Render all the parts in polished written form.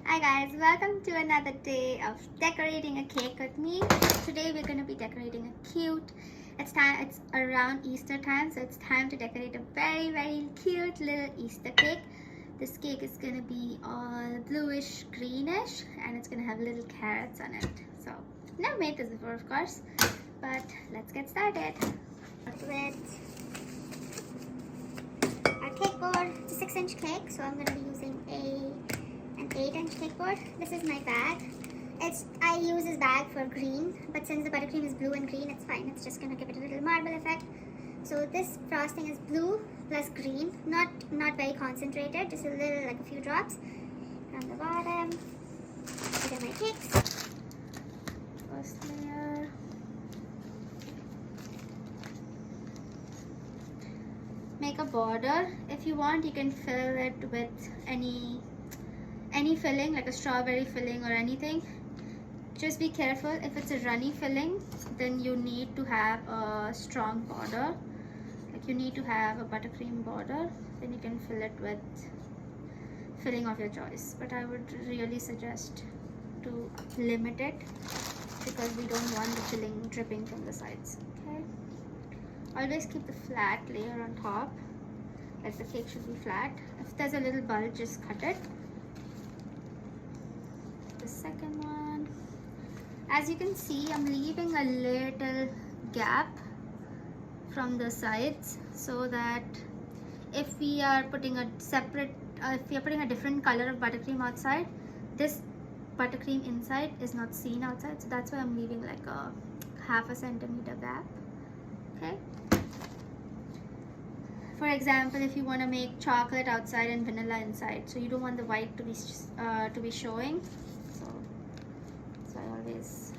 Hi guys, welcome to another day of decorating a cake with me. Today we're going to be decorating a cute, it's around Easter time, so it's time to decorate a very cute little Easter cake. This cake is going to be all bluish greenish and it's going to have little carrots on it. So I've never made this before, of course, but let's get started. With our cake board, it's a 6-inch cake, so I'm going to be using an 8-inch cake board. This is my bag. I use this bag for green, but since the buttercream is blue and green, it's fine. It's just gonna give it a little marble effect. So this frosting is blue plus green, not very concentrated, just a little, like a few drops. On the bottom, these are my cakes. First layer. Make a border. If you want, you can fill it with any filling, like a strawberry filling or anything. Just be careful, if it's a runny filling, then you need to have a strong border. Like you need to have a buttercream border, then you can fill it with filling of your choice. But I would really suggest to limit it because we don't want the filling dripping from the sides. Okay. Always keep the flat layer on top. Like the cake should be flat. If there's a little bulge, just cut it. The second one, as you can see, I'm leaving a little gap from the sides so that if we are putting a different color of buttercream outside, this buttercream inside is not seen outside. So that's why I'm leaving like a half a centimeter gap. Okay. For example, if you want to make chocolate outside and vanilla inside, so you don't want the white to be showing. So I always,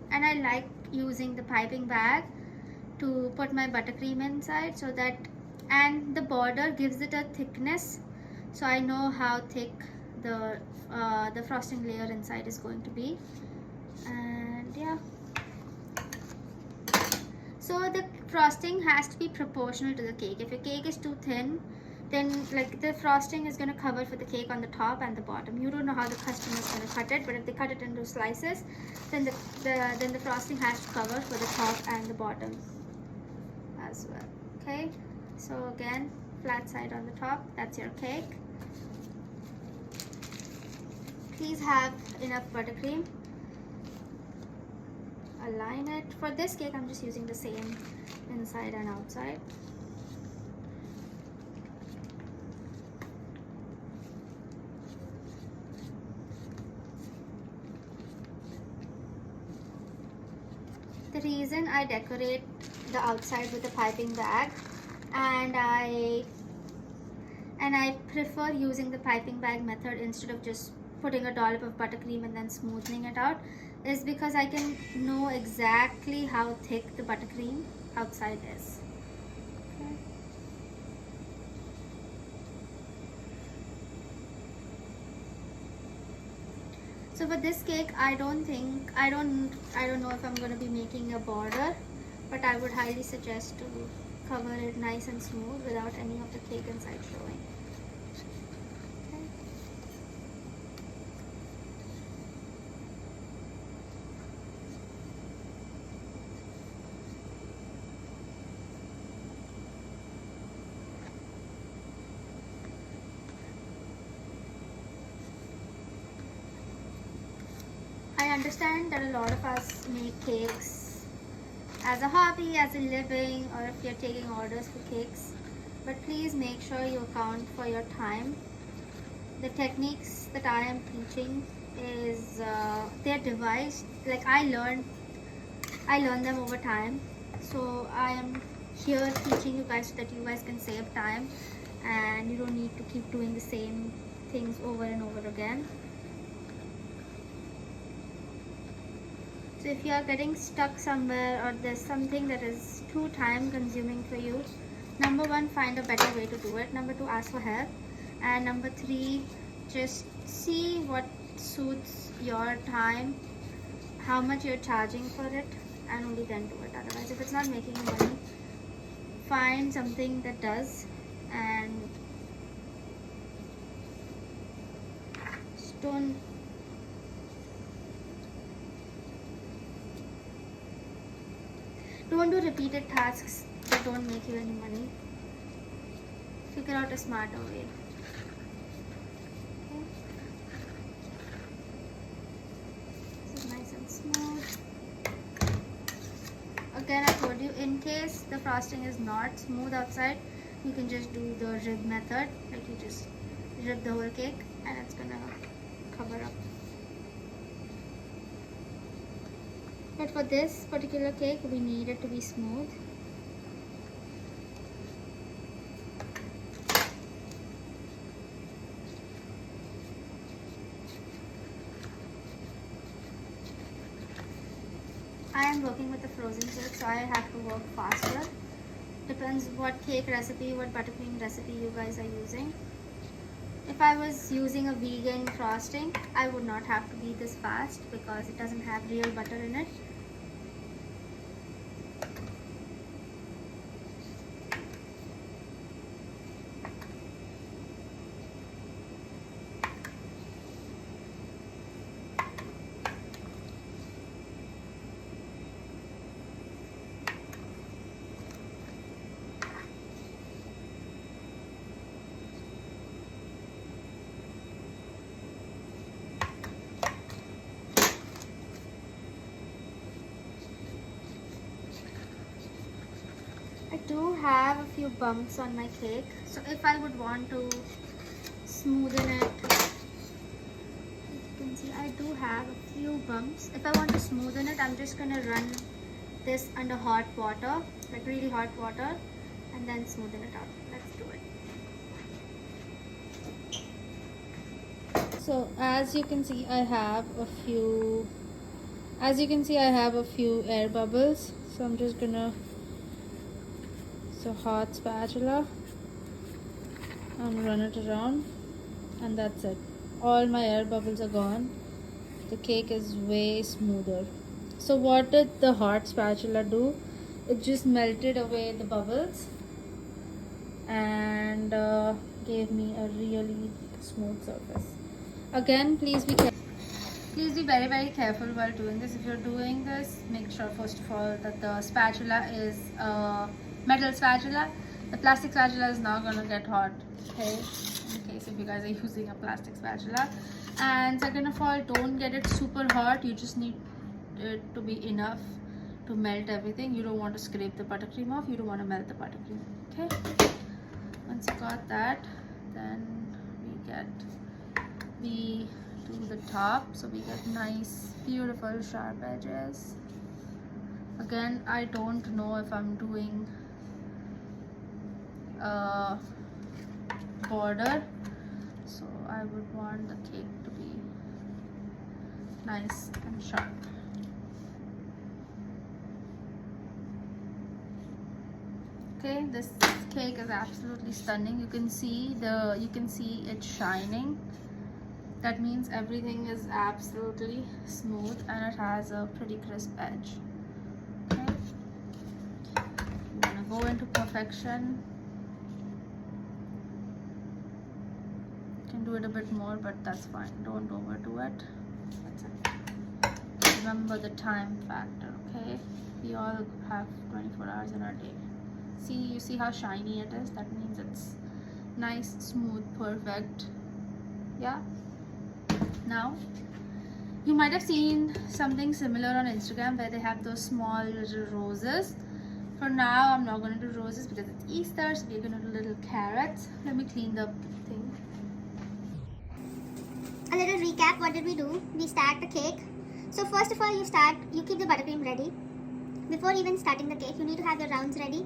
and I like using the piping bag to put my buttercream inside, so that, and the border gives it a thickness, so I know how thick the frosting layer inside is going to be. And yeah, so the frosting has to be proportional to the cake. If your cake is too thin, then like the frosting is going to cover for the cake on the top and the bottom. You don't know how the customer is going to cut it, but if they cut it into slices, then the frosting has to cover for the top and the bottom as well. Okay, so again, flat side on the top, that's your cake. Please have enough buttercream. Align it. For this cake, I'm just using the same inside and outside. The reason I decorate the outside with a piping bag, and I prefer using the piping bag method instead of just putting a dollop of buttercream and then smoothing it out, is because I can know exactly how thick the buttercream outside is. Okay. So for this cake, I don't know if I'm going to be making a border, but I would highly suggest to cover it nice and smooth without any of the cake inside showing. Okay. I understand that a lot of us make cakes as a hobby, as a living, or if you're taking orders for cakes, but please make sure you account for your time. The techniques that I am teaching is they're devised, like I learned them over time, so I am here teaching you guys so that you guys can save time and you don't need to keep doing the same things over and over again. So if you are getting stuck somewhere or there's something that is too time consuming for you, number 1, find a better way to do it. Number 2, ask for help. And number 3, just see what suits your time, how much you're charging for it, and only then do it. Otherwise, if it's not making you money, find something that does and Don't do repeated tasks that don't make you any money. Figure out a smarter way. Okay. This is nice and smooth. Again, I told you, in case the frosting is not smooth outside, you can just do the rib method. Like you just rib the whole cake and it's gonna cover up. But for this particular cake, we need it to be smooth. I am working with a frozen cake, so I have to work faster. Depends what cake recipe, what buttercream recipe you guys are using. If I was using a vegan frosting, I would not have to be this fast because it doesn't have real butter in it. I do have a few bumps on my cake, so if I would want to smoothen it, you can see I do have a few bumps. If I want to smoothen it, I'm just gonna run this under hot water, like really hot water, and then smoothen it out. Let's do it. So as you can see, I have a few air bubbles, so I'm just gonna hot spatula and run it around, and that's it. All my air bubbles are gone. The cake is way smoother. So what did the hot spatula do? It just melted away the bubbles and gave me a really smooth surface. Again, please be very, very careful while doing this. If you're doing this, make sure first of all that the spatula is metal spatula. The plastic spatula is not gonna get hot, okay, in case if you guys are using a plastic spatula. And second of all, don't get it super hot. You just need it to be enough to melt everything. You don't want to scrape the buttercream off, you don't want to melt the buttercream, okay. Once you got that, then we do the top, so we get nice beautiful sharp edges. Again, I don't know if I'm doing border, so I would want the cake to be nice and sharp. Okay, this cake is absolutely stunning. You can see it shining. That means everything is absolutely smooth and it has a pretty crisp edge. Okay, I'm gonna go into perfection. Do it a bit more, but that's fine. Don't overdo it. That's it. Remember the time factor, okay? We all have 24 hours in our day. You see how shiny it is? That means it's nice, smooth, perfect. Yeah. Now, you might have seen something similar on Instagram where they have those small little roses. For now, I'm not going to do roses because it's Easter, so we're going to do little carrots. Let me clean the thing. A little recap, what did we do? We stacked the cake. So first of all, you keep the buttercream ready. Before even starting the cake, you need to have your rounds ready.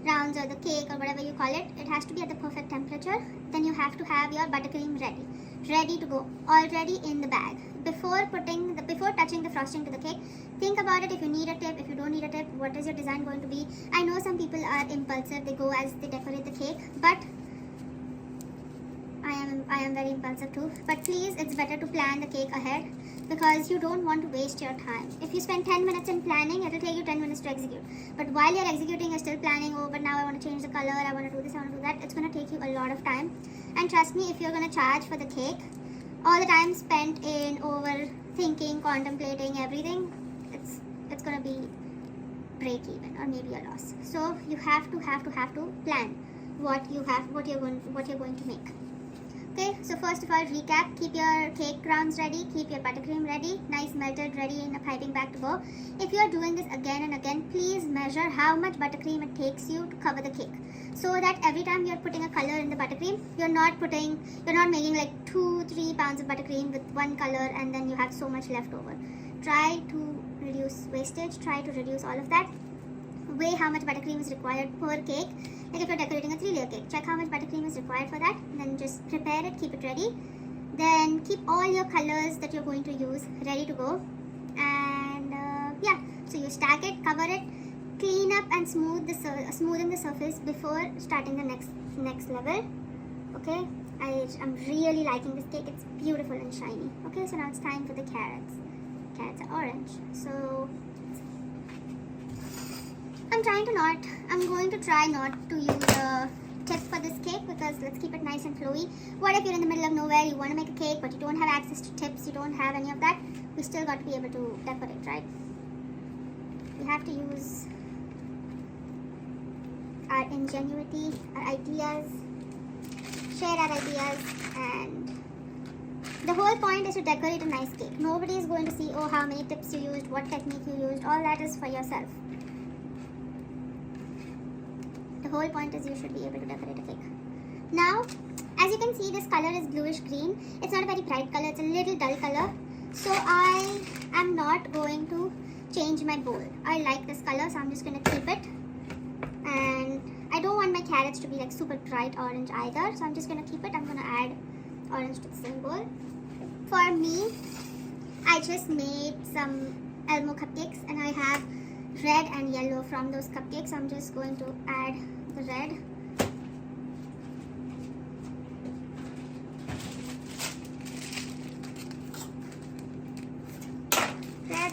Rounds or the cake or whatever you call it. It has to be at the perfect temperature. Then you have to have your buttercream ready to go, already in the bag. Before touching the frosting to the cake, think about it. If you need a tip, if you don't need a tip, what is your design going to be? I know some people are impulsive, they go as they decorate the cake, but I am very impulsive too. But please, it's better to plan the cake ahead because you don't want to waste your time. If you spend 10 minutes in planning, it will take you 10 minutes to execute. But while you're executing, you're still planning, oh, but now I want to change the color, I want to do this, I want to do that. It's going to take you a lot of time. And trust me, if you're going to charge for the cake, all the time spent in overthinking, contemplating everything, it's gonna be break even or maybe a loss. So you have to plan what you're going to make. Okay, so first of all, recap. Keep your cake grounds ready, keep your buttercream ready, nice melted, ready in a piping bag to go. If you are doing this again and again, please measure how much buttercream it takes you to cover the cake, so that every time you're putting a color in the buttercream, you're not making like 2-3 pounds of buttercream with one color and then you have so much left over. Try to reduce wastage, try to reduce all of that. Weigh how much buttercream is required per cake. Like if you're decorating a 3-layer cake, check how much buttercream is required for that, and then just prepare it, keep it ready. Then keep all your colors that you're going to use ready to go. And yeah, so you stack it, cover it, clean up and smoothen the surface before starting the next level. Okay, I'm really liking this cake. It's beautiful and shiny. Okay, so now it's time for the carrots. Carrots are orange, so I'm going to try not to use a tip for this cake, because let's keep it nice and flowy. What if you're in the middle of nowhere, you want to make a cake but you don't have access to tips, you don't have any of that? We still got to be able to decorate, right? We have to use our ingenuity, our ideas, share our ideas, and the whole point is to decorate a nice cake. Nobody is going to see, oh, how many tips you used, what technique you used. All that is for yourself. The whole point is you should be able to decorate a cake. Now, as you can see, this color is bluish green. It's not a very bright color, it's a little dull color. So I am not going to change my bowl. I like this color, so I'm just going to keep it. And I don't want my carrots to be like super bright orange either, so I'm just going to keep it. I'm going to add orange to the same bowl. For me, I just made some Elmo cupcakes and I have red and yellow from those cupcakes. I'm just going to add the red. Red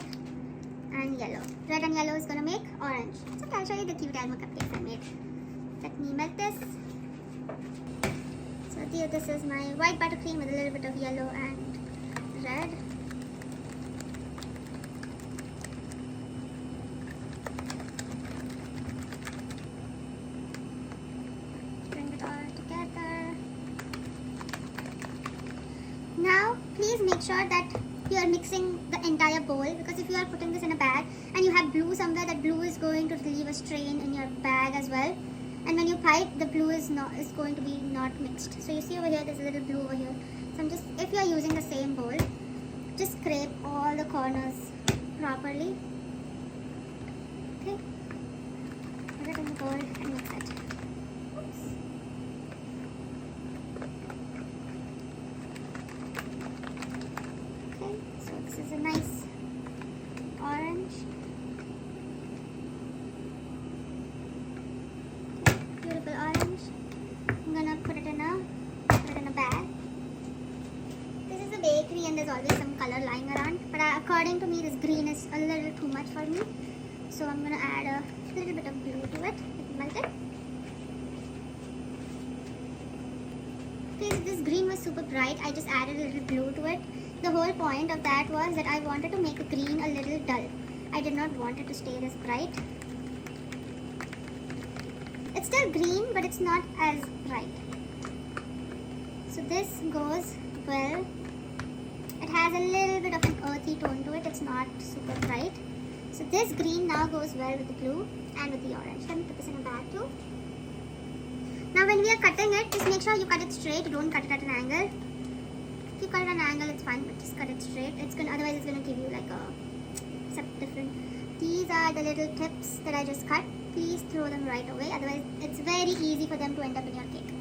and yellow. Red and yellow is going to make orange. So I'll show you the cute Elmo cupcakes I made. Let me melt this. So here, this is my white buttercream with a little bit of yellow and red. Bring it all together. Now, please make sure that you are mixing the entire bowl, because if you are putting this in a bag and you have glue somewhere, that glue is going to leave a stain in your bag as well. And when you pipe, the glue is going to be not mixed. So you see over here, there's a little glue over here. So if you are using the same bowl, just scrape all the corners properly. Okay, put it in the bowl and mix it. Oops. Okay, so this is a nice orange. Beautiful orange. I'm gonna put it in a bag. This is a bakery and there's always some color lying around, but according to me, this green is a little too much for me. So I'm gonna add a little bit of glue to it. Melt it. Okay, so this green was super bright. I just added a little glue to it. The whole point of that was that I wanted to make the green a little dull. I did not want it to stay this bright. It's still green, but it's not as bright. So this goes well. It has a little bit of an earthy tone to it. It's not super bright. So this green now goes well with the blue and with the orange. Let me put this in a bag too. Now when we are cutting it, just make sure you cut it straight. Don't cut it at an angle. If you cut it at an angle, it's fine, but just cut it straight. Otherwise it's gonna give you like a different. These are the little tips that I just cut. Please throw them right away. Otherwise, it's very easy for them to end up in your cake.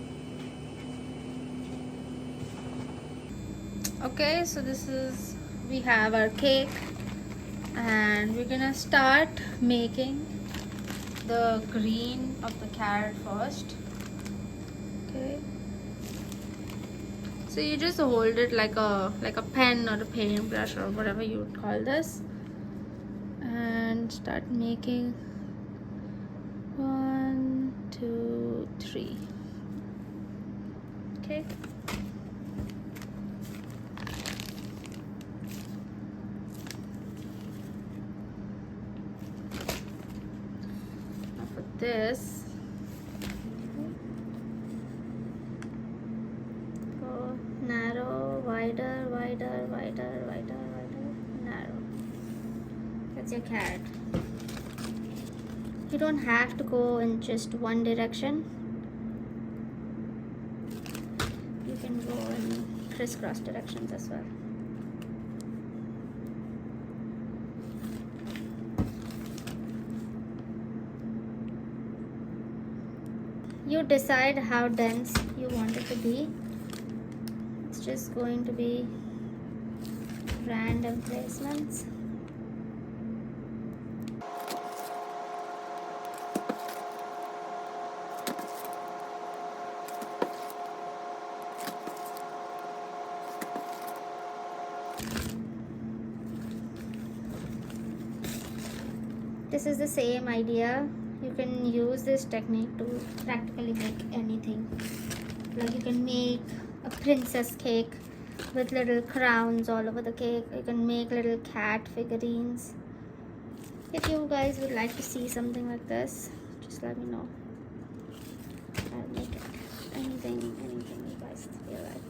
Okay, so we have our cake and we're gonna start making the green of the carrot first. Okay, so you just hold it like a pen or a paintbrush or whatever you would call this, and start making 1, 2, 3. Okay. this. Go narrow, wider, wider, wider, wider, wider, narrow. That's your carrot. You don't have to go in just one direction. You can go in crisscross directions as well. You decide how dense you want it to be. It's just going to be random placements. This is the same idea. You can use this technique to practically make anything. Like you can make a princess cake with little crowns all over the cake. You can make little cat figurines. If you guys would like to see something like this, just let me know. I'll make it. Anything you guys feel like.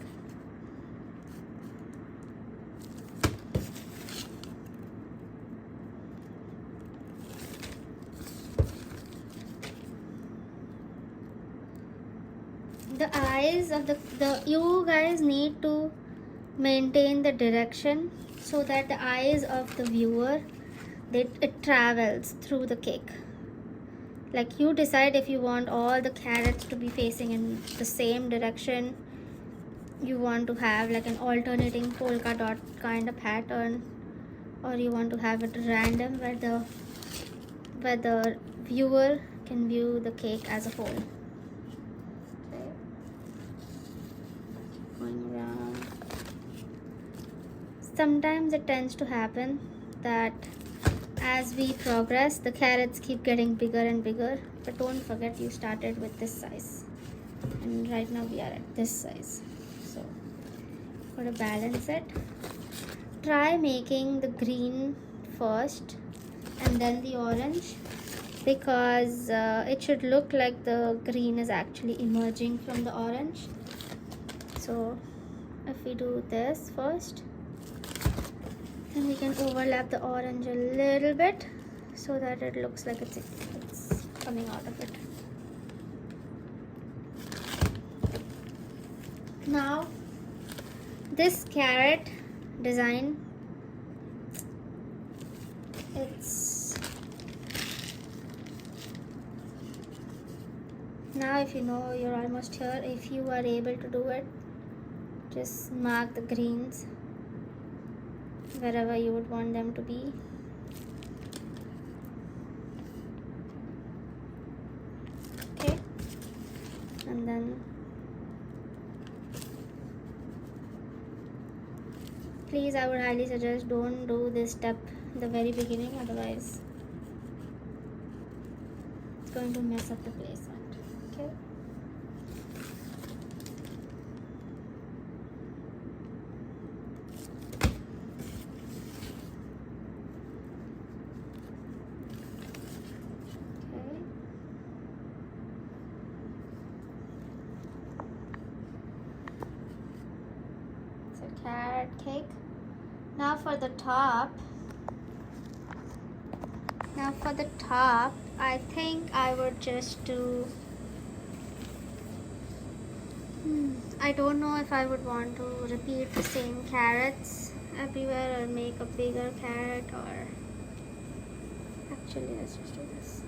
The eyes of the you guys need to maintain the direction so that the eyes of the viewer, it travels through the cake. Like you decide if you want all the carrots to be facing in the same direction, you want to have like an alternating polka dot kind of pattern, or you want to have it random where the viewer can view the cake as a whole. Going around. Sometimes it tends to happen that as we progress, the carrots keep getting bigger and bigger, but don't forget you started with this size, and right now we are at this size. So gotta balance it. Try making the green first and then the orange, because it should look like the green is actually emerging from the orange. So if we do this first, then we can overlap the orange a little bit so that it looks like it's coming out of it. Now this carrot design, now if you know you're almost here, if you are able to do it, just mark the greens wherever you would want them to be. Okay, and then please, I would highly suggest don't do this step in the very beginning, otherwise it's going to mess up the placement. Okay. Carrot cake. Now for the top, I think I would just do, I don't know if I would want to repeat the same carrots everywhere or make a bigger carrot, or actually let's just do this.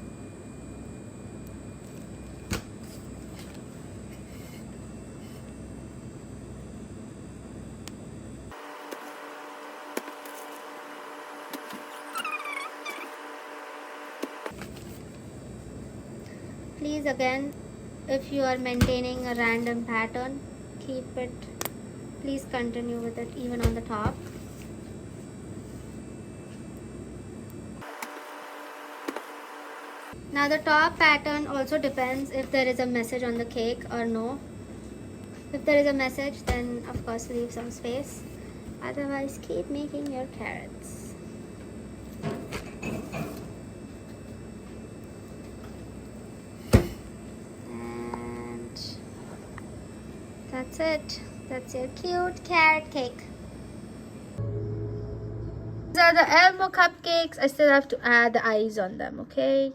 Please, again, if you are maintaining a random pattern, keep it, please continue with it even on the top. Now the top pattern also depends if there is a message on the cake or no. If there is a message, then of course leave some space, otherwise keep making your carrots. That's it. That's your cute carrot cake. These are the Elmo cupcakes. I still have to add the eyes on them, okay?